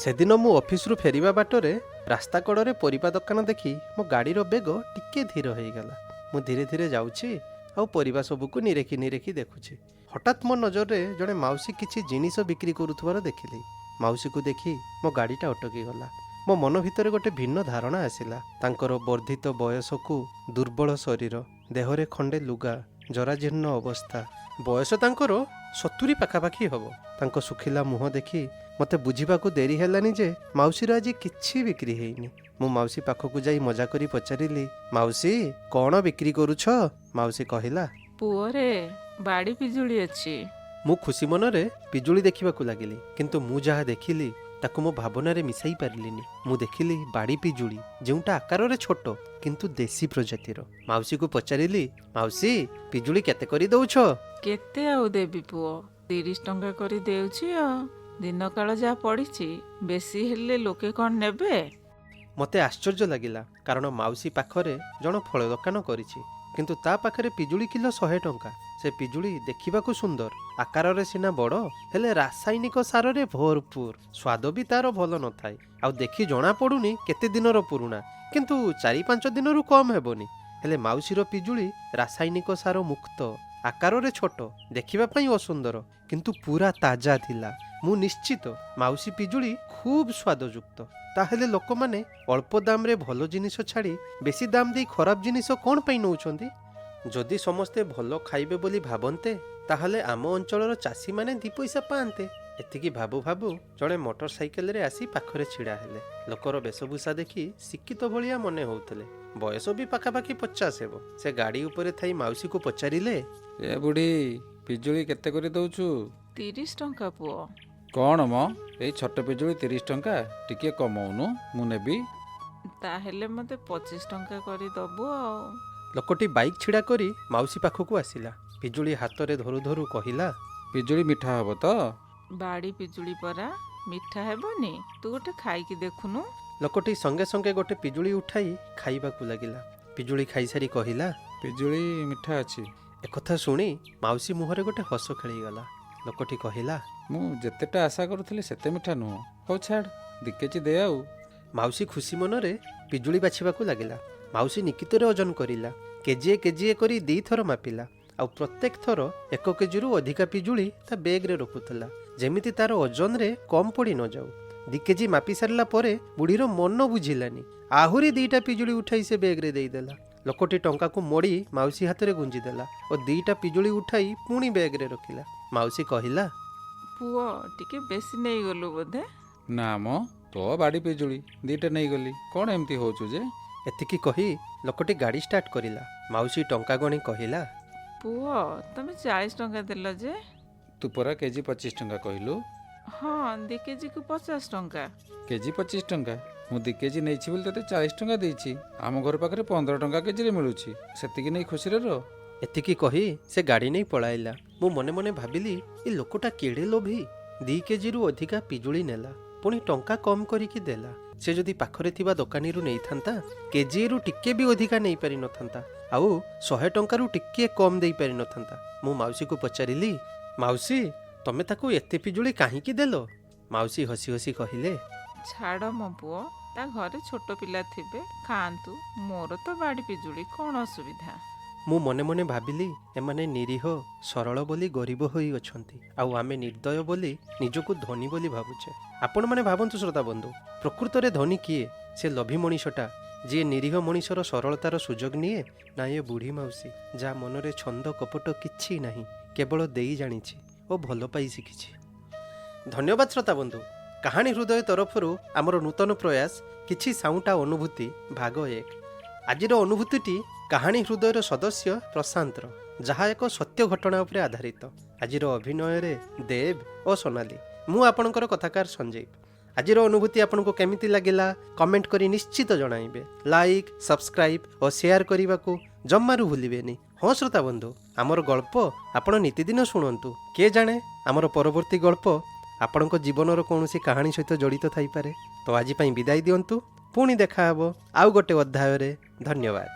ସେଦିନ ମୁଁ ଅଫିସରୁ ଫେରିବା ବାଟରେ ରାସ୍ତା କଡ଼ରେ ପରିବା ଦୋକାନ ଦେଖି ମୋ ଗାଡ଼ିର ବେଗ ଟିକେ ଧୀର ହେଇଗଲା। ମୁଁ ଧୀରେ ଧୀରେ ଯାଉଛି ଆଉ ପରିବା ସବୁକୁ ନିରେଖି ନିରେଖି ଦେଖୁଛି। ହଠାତ୍ ମୋ ନଜରରେ ଜଣେ ମାଉସୀ କିଛି ଜିନିଷ ବିକ୍ରି କରୁଥିବାର ଦେଖିଲି। ମାଉସୀକୁ ଦେଖି ମୋ ଗାଡ଼ିଟା ଅଟକିଗଲା। ମୋ ମନ ଭିତରେ ଗୋଟେ ଭିନ୍ନ ଧାରଣା ଆସିଲା। ତାଙ୍କର ବର୍ଦ୍ଧିତ ବୟସକୁ ଦୁର୍ବଳ ଶରୀର, ଦେହରେ ଖଣ୍ଡେ ଲୁଗା, ଜରାଜୀର୍ଣ୍ଣ ଅବସ୍ଥା। ବୟସ ତାଙ୍କର 70 ପାଖାପାଖି ହେବ। ତାଙ୍କ ଶୁଖିଲା ମୁହଁ ଦେଖି ମୋତେ ବୁଝିବାକୁ ଡେରି ହେଲାନି ଯେ ମାଉସୀର ଆଜି କିଛି ବିକ୍ରି ହେଇନି। ମୁଁ ମାଉସୀ ପାଖକୁ ଯାଇ ମଜା କରି ପଚାରିଲି, ମାଉସୀ କ'ଣ ବିକ୍ରି କରୁଛ? ମାଉସୀ କହିଲା, ପୁଅରେ ବାଡ଼ି ପିଜୁଳି ଅଛି। ମୁଁ ଖୁସି ମନରେ ପିଜୁଳି ଦେଖିବାକୁ ଲାଗିଲି, କିନ୍ତୁ ମୁଁ ଯାହା ଦେଖିଲି ତାକୁ ମୋ ଭାବନାରେ ମିଶାଇ ପାରିଲିନି। ମୁଁ ଦେଖିଲି ବାଡ଼ି ପିଜୁଳି, ଯେଉଁଟା ଆକାରରେ ଛୋଟ କିନ୍ତୁ ଦେଶୀ ପ୍ରଜାତିର। ମାଉସୀକୁ ପଚାରିଲି, ମାଉସୀ ପିଜୁଳି କେତେ କରି ଦଉଛ? କେତେ ଆଉ ଦେବି ପୁଅ, 30 ଟଙ୍କା କରି ଦେଉଛି ଆଉ। ଦିନ କାଳ ଯାହା ପଡ଼ିଛି, ବେଶୀ ହେଲେ ଲୋକେ କ'ଣ ନେବେ? ମୋତେ ଆଶ୍ଚର୍ଯ୍ୟ ଲାଗିଲା, କାରଣ ମାଉସୀ ପାଖରେ ଜଣ ଫଳ ଦୋକାନ କରିଛି, କିନ୍ତୁ ତା ପାଖରେ ପିଜୁଳି କିଲୋ 100 ଟଙ୍କା। ସେ ପିଜୁଳି ଦେଖିବାକୁ ସୁନ୍ଦର, ଆକାରରେ ସିନା ବଡ଼, ହେଲେ ରାସାୟନିକ ସାରରେ ଭରପୁର। ସ୍ୱାଦ ବି ତାର ଭଲ ନଥାଏ, ଆଉ ଦେଖି ଜଣାପଡ଼ୁନି କେତେ ଦିନର ପୁରୁଣା, କିନ୍ତୁ 4-5 ଦିନରୁ କମ୍ ହେବନି। ହେଲେ ମାଉସୀର ପିଜୁଳି ରାସାୟନିକ ସାର ମୁକ୍ତ, ଆକାରରେ ଛୋଟ, ଦେଖିବା ପାଇଁ ଅସୁନ୍ଦର, କିନ୍ତୁ ପୁରା ତାଜା ଥିଲା। ମୁଁ ନିଶ୍ଚିତ ମାଉସୀ ପିଜୁଳି ଖୁବ୍ ସ୍ୱାଦଯୁକ୍ତ। ତାହେଲେ ଲୋକମାନେ ଅଳ୍ପ ଦାମରେ ଭଲ ଜିନିଷ ଛାଡ଼ି ବେଶୀ ଦାମ ଦେଇ ଖରାପ ଜିନିଷ କ'ଣ ପାଇଁ ନେଉଛନ୍ତି? ଯଦି ସମସ୍ତେ ଭଲ ଖାଇବେ ବୋଲି ଭାବନ୍ତେ, ତାହେଲେ ଆମ ଅଞ୍ଚଳର ଚାଷୀମାନେ 2 ପଇସା ପାଆନ୍ତେ। ଏତିକି ଭାବୁ ଭାବୁ ଜଣେ ମୋଟର ସାଇକେଲରେ ଆସି ପାଖରେ ଛିଡ଼ା ହେଲେ। ଲୋକର ବେଶଭୂଷା ଦେଖି ଶିକ୍ଷିତ ଭଳିଆ ମନେ ହେଉଥିଲେ। ବୟସ ବି ପାଖାପାଖି 50 ହେବ। ସେ ଗାଡ଼ି ଉପରେ ଥାଇ ମାଉସୀକୁ ପଚାରିଲେ, ଏ ବୁଢ଼ୀ, ପିଜୁଳି କେତେ କରି ଦଉଛୁ? 30 ଟଙ୍କା ପୁଅ। କ'ଣ ମ, ଏଇ ଛୋଟ ପିଜୁଳି 30 ଟଙ୍କା? ଟିକେ କମଉନୁ, ମୁଁ ନେବି। ତାହେଲେ ମୋତେ 25 ଟଙ୍କା କରି ଦବୁ ଆଉ। ଲୋକଟି ବାଇକ୍ ଛିଡ଼ା କରି ମାଉସୀ ପାଖକୁ ଆସିଲା। ପିଜୁଳି ହାତରେ ଧରୁ ଧରୁ କହିଲା, ପିଜୁଳି ମିଠା ହବ ତ? ବାଡ଼ି ପିଜୁଳି ପରା, ମିଠା ହେବନି? ତୁ ଗୋଟେ ଖାଇକି ଦେଖୁନୁ। ଲୋକଟି ସଙ୍ଗେ ସଙ୍ଗେ ଗୋଟେ ପିଜୁଳି ଉଠାଇ ଖାଇବାକୁ ଲାଗିଲା। ପିଜୁଳି ଖାଇସାରି କହିଲା, ପିଜୁଳି ମିଠା ଅଛି। ଏକଥା ଶୁଣି ମାଉସୀ ମୁହଁରେ ଗୋଟେ ହସ ଖେଳିଗଲା। ଲୋକଟି କହିଲା, ମୁଁ ଯେତେଟା ଆଶା କରୁଥିଲି ସେତେ ମିଠା ନୁହଁ। ହଉ ଛାଡ଼, 2 କେଜି ଦେ ଆଉ। ମାଉସୀ ଖୁସି ମନରେ ପିଜୁଳି ବାଛିବାକୁ ଲାଗିଲା। ମାଉସୀ ନିକିତରେ ଓଜନ କରିଲା, କେଜିଏ କେଜିଏ କରି 2 ଥର ମାପିଲା, ଆଉ ପ୍ରତ୍ୟେକ ଥର 1 କେଜିରୁ ଅଧିକା ପିଜୁଳି ତା ବେଗରେ ରଖୁଥିଲା, ଯେମିତି ତାର ଓଜନରେ କମ୍ ପଡ଼ି ନଯାଉ। 2 କେଜି ମାପି ସାରିଲା ପରେ ବୁଢ଼ୀର ମନ ବୁଝିଲାନି। ଆହୁରି 2ଟା ପିଜୁଳି ଉଠାଇ ସେ ବେଗରେ ଦେଇଦେଲା। ଲୋକଟି ଟଙ୍କାକୁ ମୋଡ଼ି ମାଉସୀ ହାତରେ ଗୁଞ୍ଜିଦେଲା ଓ 2ଟା ପିଜୁଳି ଉଠାଇ ପୁଣି ବେଗରେ ରଖିଲା। ମାଉସୀ କହିଲା, ପୁଅ ଟିକେ ବେଶୀ ନେଇଗଲୁ ବୋଧେ। ନା ମ, ତୋ ବାଡ଼ି ପିଜୁଳି 2ଟା ନେଇଗଲି, କ'ଣ ଏମିତି ହଉଛୁ ଯେ? ଏତିକି କହି ଲୋକଟି ଗାଡ଼ି ଷ୍ଟାର୍ଟ କରିଲା। ମାଉସୀ ଟଙ୍କା ଗଣି କହିଲା, ପୁଅ ତମେ 40 ଟଙ୍କା ଦେଲ ଯେ। ତୁ ପରା କେଜି 25 ଟଙ୍କା କହିଲୁ। ହଁ, 2 କେଜିକୁ 50 ଟଙ୍କା। କେଜି 25 ଟଙ୍କା? ମୁଁ 2 କେଜି ନେଇଛି ବୋଲି ତତେ 40 ଟଙ୍କା ଦେଇଛି। ଆମ ଘର ପାଖରେ 15 ଟଙ୍କା କେଜିରେ ମିଳୁଛି, ସେତିକି ନେଇ ଖୁସିରେ ରହ। ଏତିକି କହି ସେ ଗାଡ଼ି ନେଇ ପଳାଇଲା। ମୁଁ ମନେ ମନେ ଭାବିଲି, ଏ ଲୋକଟା କେଡ଼େ ଲୋଭୀ। 2 କେଜିରୁ ଅଧିକା ପିଜୁଳି ନେଲା, ପୁଣି ଟଙ୍କା କମ୍ କରିକି ଦେଲା। ସେ ଯଦି ପାଖରେ ଥିବା ଦୋକାନୀରୁ ନେଇଥାନ୍ତା, କେଜିଏରୁ ଟିକେ ବି ଅଧିକା ନେଇପାରିନଥାନ୍ତା, ଆଉ 100 ଟଙ୍କାରୁ ଟିକେ କମ୍ ଦେଇପାରିନଥାନ୍ତା। ମୁଁ ମାଉସୀକୁ ପଚାରିଲି, ମାଉସୀ ତମେ ତାକୁ ଏତେ ପିଜୁଳି କାହିଁକି ଦେଲ? ମାଉସୀ ହସି ହସି କହିଲେ, ଛାଡ଼ ମୋ ପୁଅ, ତା ଘରେ ଛୋଟ ପିଲା ଥିବେ, ଖାଆନ୍ତୁ। ମୋର ତ ବାଡ଼ି ପିଜୁଳି, କ'ଣ ଅସୁବିଧା? ମୁଁ ମନେ ମନେ ଭାବିଲି, ଏମାନେ ନିରୀହ ସରଳ ବୋଲି ଗରିବ ହୋଇ ଅଛନ୍ତି, ଆଉ ଆମେ ନିର୍ଦ୍ଦୟ ବୋଲି ନିଜକୁ ଧନୀ ବୋଲି ଭାବୁଛେ। ଆପଣମାନେ ଭାବନ୍ତୁ ଶ୍ରୋତା ବନ୍ଧୁ, ପ୍ରକୃତରେ ଧନୀ କିଏ? ସେ ଲୋଭୀ ମଣିଷଟା ଯିଏ ନିରୀହ ମଣିଷର ସରଳତାର ସୁଯୋଗ ନିଏ, ନା ଏ ବୁଢ଼ୀ ମାଉସୀ ଯାହା ମନରେ ଛନ୍ଦ କପଟ କିଛି ନାହିଁ, କେବଳ ଦେଇ ଜାଣିଛି ଓ ଭଲ ପାଇ ଶିଖିଛି। ଧନ୍ୟବାଦ ଶ୍ରୋତା ବନ୍ଧୁ। କାହାଣୀ ହୃଦୟ ତରଫରୁ ଆମର ନୂତନ ପ୍ରୟାସ କିଛି ସାଉଁଟା ଅନୁଭୂତି ଭାଗ 1। ଆଜିର ଅନୁଭୂତିଟି କାହାଣୀ ହୃଦୟର ସଦସ୍ୟ ପ୍ରଶାନ୍ତର, ଯାହା ଏକ ସତ୍ୟ ଘଟଣା ଉପରେ ଆଧାରିତ। ଆଜିର ଅଭିନୟରେ ଦେବ ଓ ସୋନାଲି, ମୁଁ ଆପଣଙ୍କର କଥାକାର ସଞ୍ଜୀବ। ଆଜିର ଅନୁଭୂତି ଆପଣଙ୍କୁ କେମିତି ଲାଗିଲା କମେଣ୍ଟ କରି ନିଶ୍ଚିତ ଜଣାଇବେ। ଲାଇକ୍, ସବସ୍କ୍ରାଇବ୍ ଓ ସେୟାର କରିବାକୁ ଜମାରୁ ଭୁଲିବେନି। ହଁ ଶ୍ରୋତା ବନ୍ଧୁ, ଆମର ଗଳ୍ପ ଆପଣ ନିତିଦିନ ଶୁଣନ୍ତୁ। କିଏ ଜାଣେ ଆମର ପରବର୍ତ୍ତୀ ଗଳ୍ପ ଆପଣଙ୍କ ଜୀବନର କୌଣସି କାହାଣୀ ସହିତ ଜଡ଼ିତ ଥାଇପାରେ। ତ ଆଜି ପାଇଁ ବିଦାୟ ଦିଅନ୍ତୁ, ପୁଣି ଦେଖା ହେବ ଆଉ ଗୋଟେ ଅଧ୍ୟାୟରେ। ଧନ୍ୟବାଦ।